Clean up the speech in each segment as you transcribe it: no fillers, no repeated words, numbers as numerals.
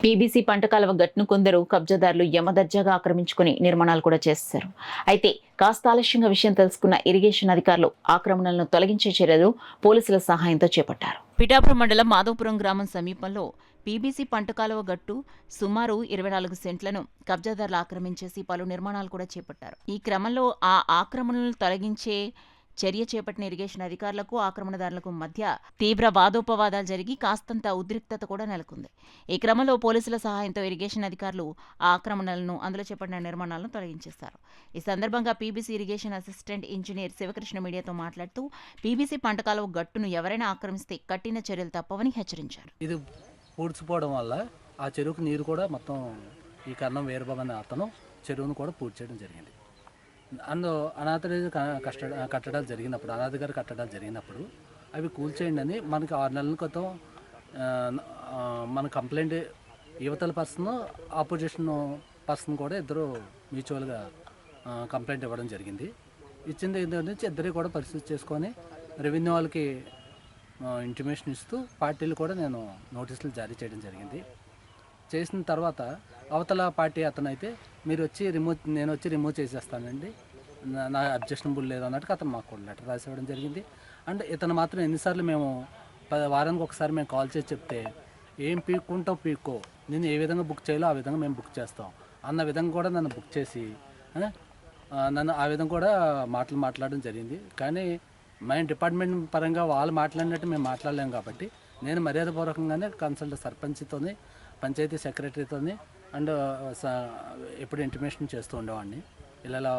PBC పంట కాలువ గట్టును కొందరు కబ్జాదారులు యమదర్జాగా ఆక్రమించుకుని నిర్మాణాలు కూడా చేస్తారు. అయితే కాస్త ఆలస్యంగా విషయం తెలుసుకున్న ఇరిగేషన్ అధికారులు ఆక్రమణలను తొలగించే చర్యలు పోలీసుల సహాయంతో చేపట్టారు. పిఠాపురం మండలం మాధవపురం గ్రామం సమీపంలో పీబీసీ పంట కాలువ గట్టు సుమారు 24 సెంట్లను కబ్జాదారులు ఆక్రమించేసి పలు నిర్మాణాలు కూడా చేపట్టారు. ఈ క్రమంలో ఆ ఆక్రమణలను తొలగించే చర్య చేపట్టిన ఇరిగేషన్ అధికారులకు ఆక్రమణదారులకు మధ్య తీవ్ర వాదోపవాదాలు జరిగి కాస్తంత ఉద్రిక్తత కూడా నెలకొంది. ఈ క్రమంలో పోలీసుల సహాయంతో ఇరిగేషన్ అధికారులు ఆ ఆక్రమణలను అందులో చేపట్టిన నిర్మాణాలను తొలగించేశారు. ఈ సందర్భంగా PBC irrigation assistant engineer Sivakrishna మీడియాతో మాట్లాడుతూ పీబీసీ పంట కాలువ గట్టును ఎవరైనా ఆక్రమిస్తే కఠిన చర్యలు తప్పవని హెచ్చరించారు. ఇది పూడ్చిపోవడం వల్ల ఆ చెరువుకు నీరు కూడా మొత్తం ఈ కర్ణం వీరబాబు అతను చెరువును కూడా పూడ్చి చేయడం జరిగింది. అనాథ కట్టడాలు జరిగినప్పుడు అనాథ గారి కట్టడాలు జరిగినప్పుడు అవి కూల్చేయండి అని మనకి 6 నెలల క్రితం మన కంప్లైంట్ యువతల పర్సన్ ఆపోజిషన్ పర్సన్ కూడా ఇద్దరు మ్యూచువల్గా కంప్లైంట్ ఇవ్వడం జరిగింది. ఇచ్చింది నుంచి ఇద్దరు కూడా పరిస్థితి చేసుకొని రెవెన్యూ వాళ్ళకి ఇంటిమేషన్ ఇస్తూ పార్టీలు కూడా నేను నోటీసులు జారీ చేయడం జరిగింది. చేసిన తర్వాత అవతల పార్టీ అతను అయితే నేను వచ్చి రిమూవ్ చేసేస్తానండి, నా అబ్జెక్షనబుల్ లేదు అన్నట్టుగా అతను మాకు లెటర్ రాసి ఇవ్వడం జరిగింది. అండ్ ఇతను మాత్రం ఎన్నిసార్లు మేము వారానికి ఒకసారి మేము కాల్ చేసి చెప్తే ఏం పీక్కుంటావు పీక్కో, నేను ఏ విధంగా బుక్ చేయాలో ఆ విధంగా మేము బుక్ చేస్తాం అన్న విధంగా కూడా నన్ను బుక్ చేసి నన్ను ఆ విధంగా కూడా మాట్లాడడం జరిగింది. కానీ మన డిపార్ట్మెంట్ పరంగా వాళ్ళు మాట్లాడినట్టు మేము మాట్లాడలేము కాబట్టి నేను మర్యాదపూర్వకంగానే కన్సల్ట్ సర్పంచ్తోని పంచాయతీ సెక్రటరీతోని అండ్ ఎప్పుడు ఇంటిమేషన్ చేస్తూ ఉండేవాడిని. ఇలా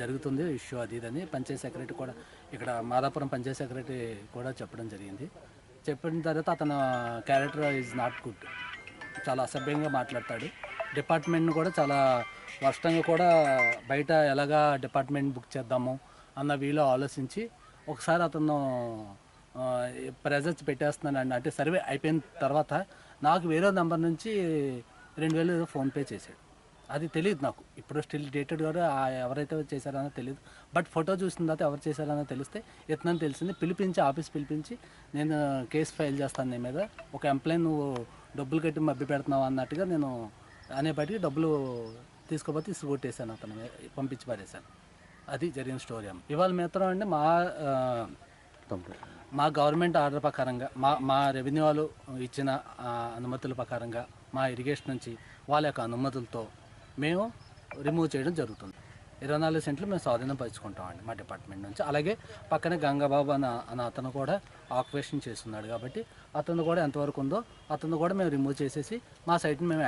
జరుగుతుంది ఇష్యూ అది ఇదని పంచాయతీ సెక్రటరీ కూడా ఇక్కడ మాదాపురం పంచాయతీ సెక్రటరీ కూడా చెప్పడం జరిగింది. చెప్పిన తర్వాత అతను క్యారెక్టర్ ఈజ్ నాట్ గుడ్, చాలా అసభ్యంగా మాట్లాడతాడు. డిపార్ట్మెంట్ని కూడా చాలా వర్షంగా కూడా బయట ఎలాగా డిపార్ట్మెంట్ బుక్ చేద్దాము అన్న వీలో ఆలోచించి ఒకసారి అతను ప్రెజర్స్ పెట్టేస్తున్నానండి అంటే సర్వే అయిపోయిన తర్వాత నాకు వేరే నెంబర్ నుంచి 2000 ఫోన్పే చేశాడు. అది తెలియదు నాకు, ఇప్పుడు స్టిల్ డేటెడ్ కూడా ఎవరైతే చేశారనో తెలియదు. బట్ ఫోటో చూసిన తర్వాత ఎవరు చేశారనో తెలిస్తే ఇతనని తెలిసింది. ఆఫీస్ పిలిపించి నేను కేసు ఫైల్ చేస్తాను నీ మీద, ఒక ఎంప్లాయీ నువ్వు డబ్బులు కట్టి మభ్య పెడుతున్నావు అన్నట్టుగా నేను అనేపటికి డబ్బులు తీసుకోపోతే ఇసుగొట్టేశాను, అతను పంపించి పారేశాను. అది జరిగిన స్టోరీ అమ్మ. ఇవాళ మిత్రం అంటే మా గవర్నమెంట్ ఆర్డర్ ప్రకారంగా మా రెవెన్యూ వాళ్ళు ఇచ్చిన అనుమతుల ప్రకారంగా మా ఇరిగేషన్ నుంచి వాళ్ళ యొక్క అనుమతులతో మేము రిమూవ్ చేయడం జరుగుతుంది. 24 సెంట్లు మేము స్వాధీనం పరుచుకుంటామండి మా డిపార్ట్మెంట్ నుంచి. అలాగే పక్కనే గంగాబాబు అన్న అతను కూడా ఆక్యుపేషన్ చేస్తున్నాడు కాబట్టి అతను కూడా ఎంతవరకు ఉందో అతను కూడా మేము రిమూవ్ చేసేసి మా సైట్ని మేము